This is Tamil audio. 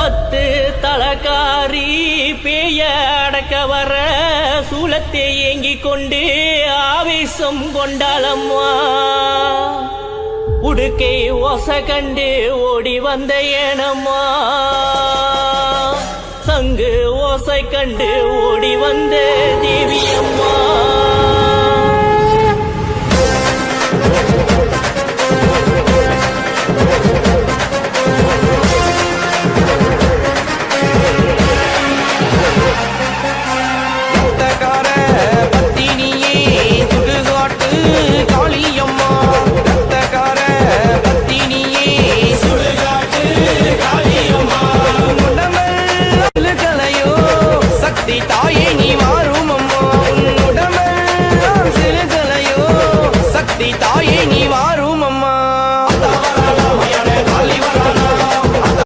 பத்து தலகாரி பேய அடக்க வர சூலத்தை ஏங்கிக் கொண்டு ஆவேசம் கொண்டாளம்மா. உடுக்கை ஓச கண்டு ஓடி வந்த ஏனம்மா, சங்கு ஓசை கண்டு ஓடி வந்த தேவியம்மா. தாய்